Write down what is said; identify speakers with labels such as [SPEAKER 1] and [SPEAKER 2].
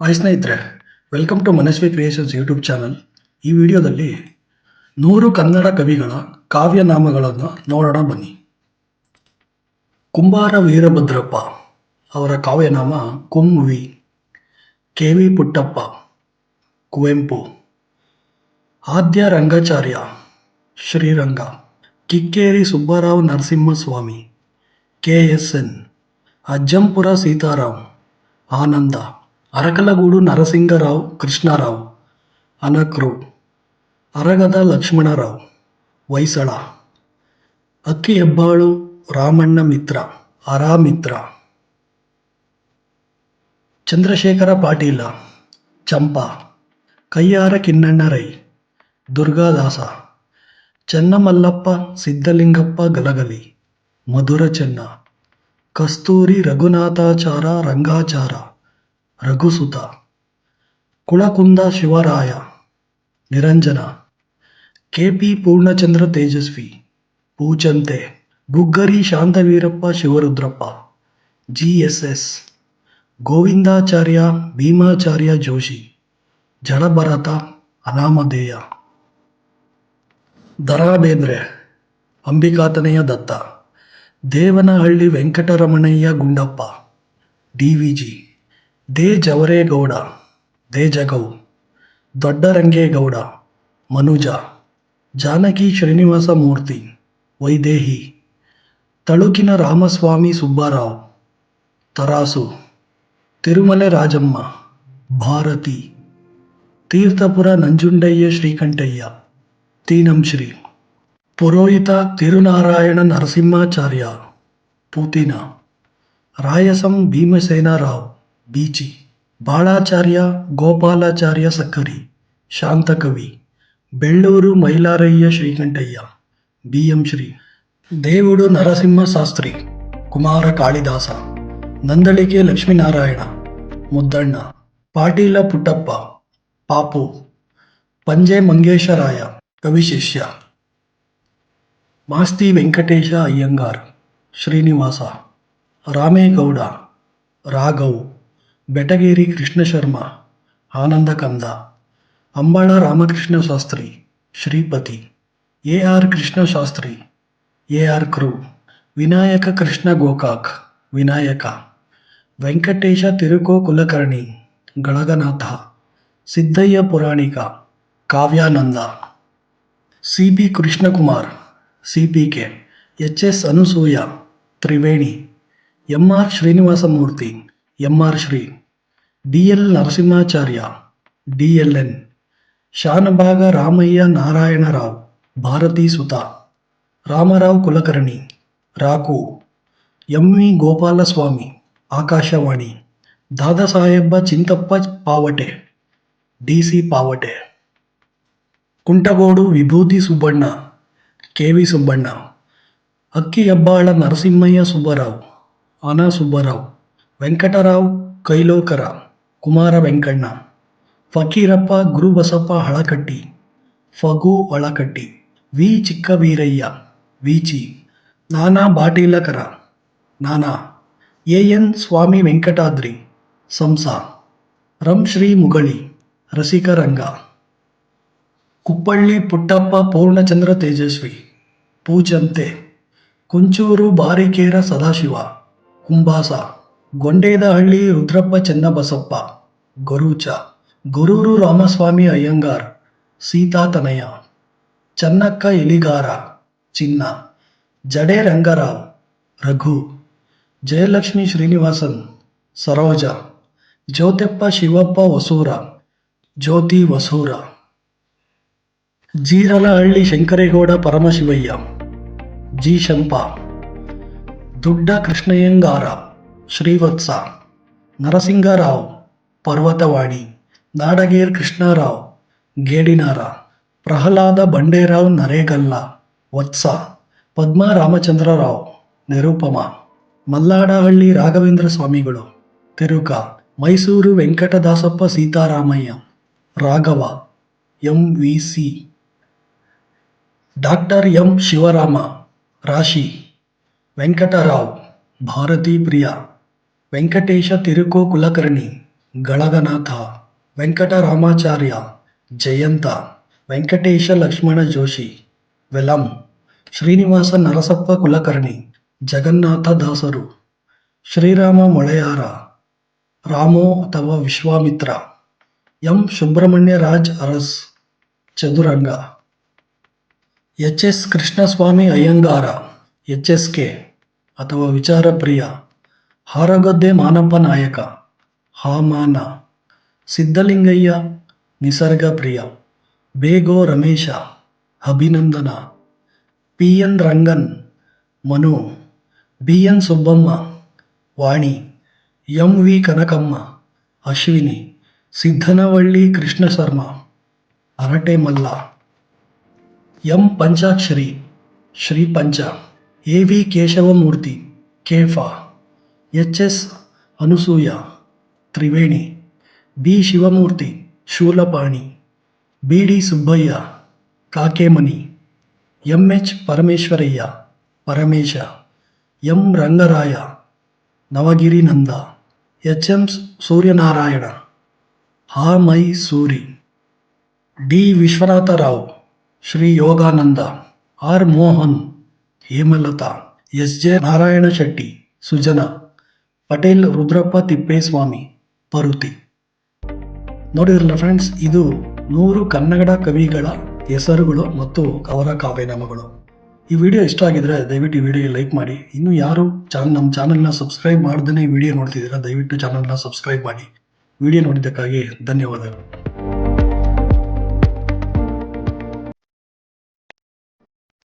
[SPEAKER 1] Hi ಸ್ನೇಹಿತರೆ, welcome to Manasvi creations YouTube channel. ಈ ವಿಡಿಯೋದಲ್ಲಿ 100 ಕನ್ನಡ ಕವಿಗಳ ಕಾವ್ಯನಾಮಗಳನ್ನು ನೋಡೋಣ ಬನ್ನಿ. ಕುಂಬಾರ ವೀರಭದ್ರಪ್ಪ ಅವರ ಕಾವ್ಯನಾಮ ಕುಂವಿ. ಕೆ.ವಿ. ಪುಟ್ಟಪ್ಪ, ಕುವೆಂಪು. ಆದ್ಯ ರಂಗಾಚಾರ್ಯ, ಶ್ರೀರಂಗ. ಕಿಕ್ಕೇರಿ ಸುಬ್ಬರಾವ್ ನರಸಿಂಹಸ್ವಾಮಿ, ಕೆ.ಎಸ್.ಎನ್. ಅಜ್ಜಂಪುರ ಸೀತಾರಾಮ್, ಆನಂದ. ಅರಕಲಗೂಡು ನರಸಿಂಗರಾವ್ ಕೃಷ್ಣರಾವ್, ಅನಕೃ. ಅರಗದ ಲಕ್ಷ್ಮಣರಾವ್, ಹೊಯ್ಸಳ. ಅಕ್ಕಿಹೆಬ್ಬಾಳು ರಾಮಣ್ಣ ಮಿತ್ರ, ಅರಾಮಿತ್ರ. ಚಂದ್ರಶೇಖರ ಪಾಟೀಲ, ಚಂಪಾ. ಕಯ್ಯಾರ ಕಿನ್ನಣ್ಣ ರೈ, ದುರ್ಗಾದಾಸ. ಚೆನ್ನಮಲ್ಲಪ್ಪ ಸಿದ್ಧಲಿಂಗಪ್ಪ ಗಲಗಲಿ, ಮಧುರ ಚೆನ್ನ. ಕಸ್ತೂರಿ ರಘುನಾಥಾಚಾರ ರಂಗಾಚಾರ, ರಘುಸುತ. ಕುಳಕುಂದ ಶಿವರಾಯ, ನಿರಂಜನ. ಕೆ.ಪಿ. ಪೂರ್ಣಚಂದ್ರ ತೇಜಸ್ವಿ, ಪೂಜಂತೆ. ಗುಗ್ಗರಿ ಶಾಂತವೀರಪ್ಪ ಶಿವರುದ್ರಪ್ಪ, ಜಿ.ಎಸ್.ಎಸ್. ಗೋವಿಂದಾಚಾರ್ಯ ಭೀಮಾಚಾರ್ಯ ಜೋಶಿ, ಜಡಭರತ, ಅನಾಮಧೇಯ. ದ.ರಾ ಬೇಂದ್ರೆ, ಅಂಬಿಕಾತನಯ ದತ್ತ. ದೇವನಹಳ್ಳಿ ವೆಂಕಟರಮಣಯ್ಯ ಗುಂಡಪ್ಪ, ಡಿ.ವಿ.ಜಿ. ದೇ. ಜವರೇಗೌಡ, ದೇಜಗೌ. ದೊಡ್ಡರಂಗೇಗೌಡ, ಮನುಜ. ಜಾನಕಿ ಶ್ರೀನಿವಾಸ ಮೂರ್ತಿ, ವೈದೇಹಿ. ತಳುಕಿನ ರಾಮಸ್ವಾಮಿ ಸುಬ್ಬರಾವ್, ತರಾಸು. ತಿರುಮಲೆ ರಾಜಮ್ಮ, ಭಾರತಿ. ತೀರ್ಥಪುರ ನಂಜುಂಡಯ್ಯ ಶ್ರೀಕಂಠಯ್ಯ, ತೀನಂಶ್ರೀ. ಪುರೋಹಿತ ತಿರುನಾರಾಯಣ ನರಸಿಂಹಾಚಾರ್ಯ, ಪೂತಿನ. Rayasam Bhimsenrao, Beechi. Balacharya Gopalacharya Sakkari, Shantakavi. Belluru Mylaraiah Srikantaiah, B M. Shri. Devudu Narasimha Shastri, Kumara Kalidasa. Nandalike Lakshminarayana, Muddana. Patila Puttappa, Papu. Panje Mangesharaya, Kavishishya. Masti Venkatesha Iyengar, Srinivasa. Ramegowda, Raghav. Betageri Krishnasharma, Anandakanda. Ambala Ramakrishna Shastri, Shripati. A R. Krishnashastri, A R. Kru. Vinayaka Krishna Gokak, Vinayaka. Venkatesha Tiruko Kulkarni, Galaganatha. Siddaiah Puranika, Kavyananda. C P. Krishnakumar, C P K. H S. Anasuya, Triveni. M R. Srinivasamurthy, M R. Shri. D L. Narasimhacharya, D L N. Shanabhaga Ramaiah Narayanarao, Bharati ಸುತ. Ramarao Kulkarni, Raku. M V. Gopalaswamy, Akashvani. Dadasaheb Chintappa Pavate, D C. Pavate. Kuntagodu Vibhuti Subbanna, K V. Subbanna. Akkihebbal Narasimhaiah Subbarao, Ana Subbarao. Venkatarao Kailokara, Kumara Venkanna. Fakirappa Gurubasappa Halakatti, Phagu Halakatti. V. Chikkaviraiah, Veechi. Nana Bateelakara, Nana. A N. Swamy Venkatadri, Samsa. Ram. Shri Mugali, Rasikaranga. Kuppalli Puttappa Poornachandra Tejaswi, Poojante. Kunchuru Barikera Sadashiva, Kumbasa. Gondedahalli Rudrappa Chennabasappa, Gorucha. Goruru Ramaswamy Iyengar, Seetatanaya. Channakka Eligara, Chinna. Jade Rangarao, Raghu. Jayalakshmi Srinivasan, Saroja. ಜ್ಯೋತ್ಯಪ್ಪ Shivappa Hosur, ಜ್ಯೋತಿ ಹೊಸೂರ. ಜೀರಲಹಳ್ಳಿ ಶಂಕರೇಗೌಡ ಪರಮಶಿವಯ್ಯ, ಜಿ. ಶಂಪಾ. ದುಡ್ಡ ಕೃಷ್ಣಯ್ಯಂಗಾರ, ಶ್ರೀವತ್ಸ. ನರಸಿಂಗರಾವ್, ಪರ್ವತವಾಡಿ. ನಾಡಗೇರ್ ಕೃಷ್ಣರಾವ್, ಗೇಡಿನಾರ. ಪ್ರಹ್ಲಾದ ಬಂಡೇರಾವ್ ನರೇಗಲ್ಲ, ವತ್ಸ. ಪದ್ಮಾ ರಾಮಚಂದ್ರರಾವ್, ನಿರುಪಮ. ಮಲ್ಲಾಡಹಳ್ಳಿ ರಾಘವೇಂದ್ರ ಸ್ವಾಮಿಗಳು, Tiruka. Mysuru Venkatadasappa Sitaramaiah, Raghava. M V C. Doctor M. Shivarama, Rashi. Venkatarao, Bharati ಪ್ರಿಯ. ವೆಂಕಟೇಶ ತಿರುಕೋ ಕುಲಕರ್ಣಿ, ಗಳಗನಾಥ, ವೆಂಕಟರಾಮಾಚಾರ್ಯ, ಜಯಂತ, ವೆಂಕಟೇಶ ಲಕ್ಷ್ಮಣ ಜೋಶಿ, ವೆಲಂ, ಶ್ರೀನಿವಾಸ ನರಸಪ್ಪ ಕುಲಕರ್ಣಿ, ಜಗನ್ನಾಥ ದಾಸರು, ಶ್ರೀರಾಮ ಮೊಳೆಯಾರ, ರಾಮೋ ಅಥವಾ Vishwamitra, M Subrahmanya Raj Urs, Chaduranga, H S Krishnaswamy Iyengar, H S K ಅಥವಾ Vicharapriya, Haragadde Manappa Nayaka, Hamana, Siddalingaiah, Nisarga Priya, Bego Ramesha, Abhinandana, P N Rangan, Manu, B N Subbamma, Vani, M V Kanakamma, Ashwini, Siddanavalli Krishna Sharma, Harate Malla, M Panchakshari, Shri Pancha, A V Keshavamurthy, Kepha, H S Anusuya, Triveni, B Shivamurthy, Shoolapani, B D Subbaiah, Kakemani, M H Parameshwaraiah, Paramesha, M ರಂಗರಾಯ, Navagiri Nanda, H M Suryanarayana, Ha My Suri, D Vishwanatharao, Shri Yogananda, R Mohan, Hemalatha, S J Narayana Shetty, Sujana, Patel Rudrappa Thippeswamy, Paruti. ನೋಡಿದ್ರಲ್ಲ friends, ಇದು 100 ಕನ್ನಡ ಕವಿಗಳ ಹೆಸರುಗಳು ಮತ್ತು ಅವರ ಕಾವ್ಯನಾಮಗಳು. ಈ ವಿಡಿಯೋ ಇಷ್ಟ ಆಗಿದ್ರೆ ದಯವಿಟ್ಟು ಈ ವಿಡಿಯೋ ಲೈಕ್ ಮಾಡಿ. ಇನ್ನು ಯಾರು ನಮ್ಮ ಚಾನಲ್ನ ಸಬ್ಸ್ಕ್ರೈಬ್ ಮಾಡ್ದೇ ಈ ವಿಡಿಯೋ ನೋಡ್ತಿದ್ದೀರಾ, ದಯವಿಟ್ಟು ಚಾನಲ್ನ ಸಬ್ಸ್ಕ್ರೈಬ್ ಮಾಡಿ. ವಿಡಿಯೋ ನೋಡಿದ್ದಕ್ಕಾಗಿ ಧನ್ಯವಾದಗಳು.